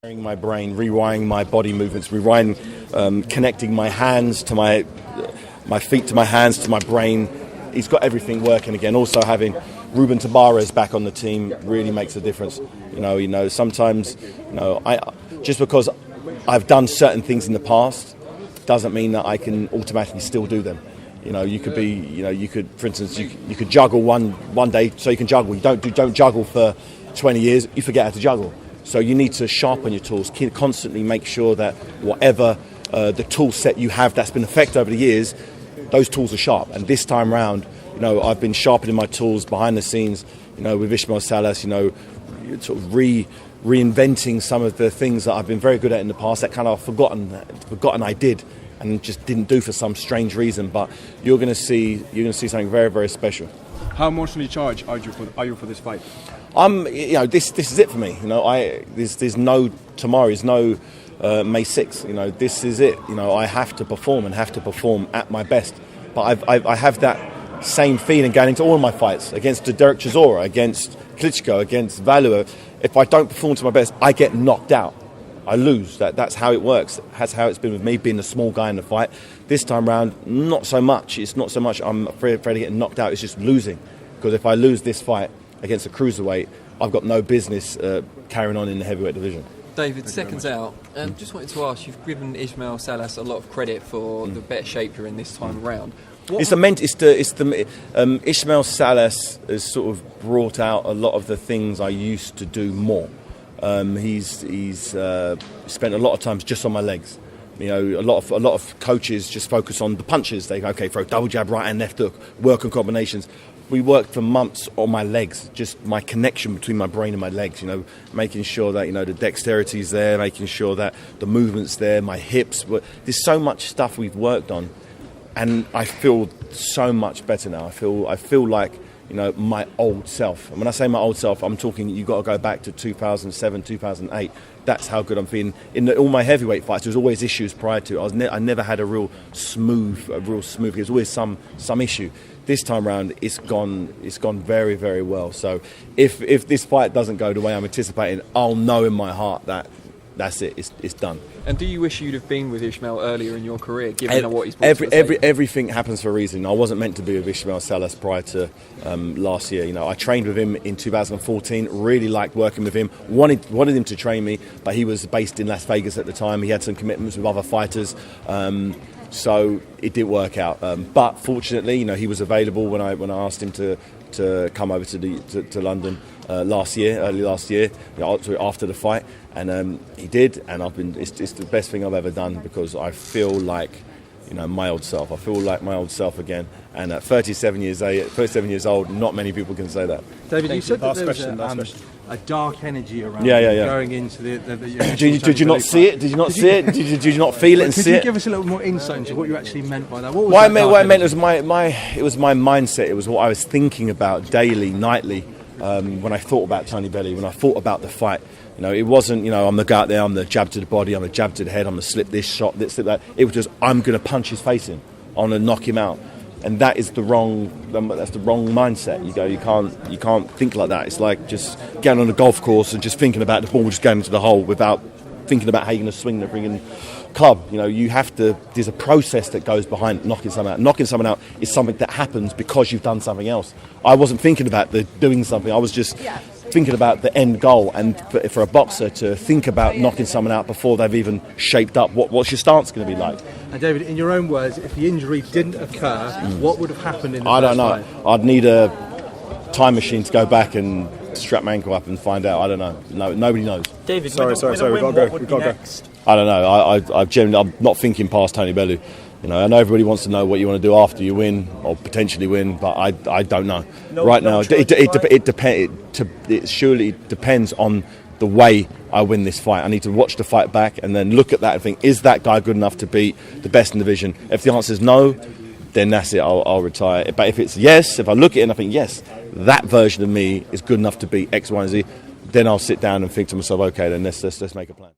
My brain, rewiring my body movements, connecting my hands to my feet to my hands to my brain. He's got everything working again. Also having Ruben Tabarez back on the team really makes a difference. Sometimes, just because I've done certain things in the past doesn't mean that I can automatically still do them. You could, for instance, you could juggle one day, so you can juggle. You don't juggle for 20 years, you forget how to juggle. So you need to sharpen your tools, constantly make sure that whatever the tool set you have that's been effective over the years, those tools are sharp. And this time round, I've been sharpening my tools behind the scenes, with Ismael Salas, sort of reinventing some of the things that I've been very good at in the past that kind of forgotten I did and just didn't do for some strange reason. But you're going to see something very, very special. How emotionally charged are you for this fight? This is it for me. There's no tomorrow. There's no May 6th. This is it. I have to perform and have to perform at my best. But I have that same feeling going into all of my fights against Derek Chisora, against Klitschko, against BELLEW. If I don't perform to my best, I get knocked out. I lose. That's how it works. That's how it's been with me, being a small guy in the fight. This time round, not so much. It's not so much I'm afraid of getting knocked out. It's just losing. Because if I lose this fight against a cruiserweight, I've got no business carrying on in the heavyweight division. David, seconds out. Just wanted to ask, you've given Ismael Salas a lot of credit for the better shape you're in this time around. Ismael Salas has sort of brought out a lot of the things I used to do more. He's spent a lot of time just on my legs. A lot of coaches just focus on the punches. They go, throw double jab, right and left hook, work on combinations. We worked for months on my legs, just my connection between my brain and my legs, making sure that, the dexterity's there, making sure that the movement's there, my hips. There's so much stuff we've worked on, and I feel so much better now. I feel like, my old self. And when I say my old self, I'm talking, you've got to go back to 2007, 2008. That's how good I'm feeling. In all my heavyweight fights, there was always issues prior to it. I never had a real smooth. There's always some issue. This time round, it's gone very, very well. So if this fight doesn't go the way I'm anticipating, I'll know in my heart that that's it. It's done. And do you wish you'd have been with Ismael earlier in your career, given what he's brought to the table? Everything happens for a reason. I wasn't meant to be with Ismael Salas prior to last year. I trained with him in 2014. Really liked working with him. Wanted him to train me, but he was based in Las Vegas at the time. He had some commitments with other fighters. So it didn't work out. But fortunately, he was available when I asked him to come over to London early last year, after the fight, and he did. And it's the best thing I've ever done, because I feel like my old self. I feel like my old self again. And at 37 years old, not many people can say that. David, you said that there was a dark energy around going into the Did you not see it? Did you not see it? Did you not feel it and see it? Could you give us a little more insight into what you actually meant by that? What I meant was my mindset. It was what I was thinking about daily, nightly, when I thought about Tony Bellew, when I thought about the fight. It wasn't, I'm the guy out there, I'm the jab to the body, I'm the jab to the head, I'm the slip this shot, slip that. It was just, I'm going to punch his face in. I'm going to knock him out. And that is the wrong mindset. You can't think like that. It's like just getting on a golf course and just thinking about the ball just going into the hole without thinking about how you're going to swing the frigging club. There's a process that goes behind knocking someone out. Knocking someone out is something that happens because you've done something else. I wasn't thinking about doing something. I was just thinking about the end goal. And for a boxer to think about knocking someone out before they've even shaped up, what's your stance going to be like? And David, in your own words, if the injury didn't occur, what would have happened in the I don't first know. fight? I'd need a time machine to go back and strap my ankle up and find out. I don't know. No, nobody knows. David, sorry. We've got to go. I don't know. I'm not thinking past Tony Bellew. I know everybody wants to know what you want to do after you win or potentially win, but I don't know. Right now, it surely depends on the way I win this fight. I need to watch the fight back and then look at that and think, is that guy good enough to beat the best in the division? If the answer is no, then that's it. I'll retire. But if it's yes, if I look at it and I think yes, that version of me is good enough to beat X, Y, and Z, then I'll sit down and think to myself, okay, then let's make a plan.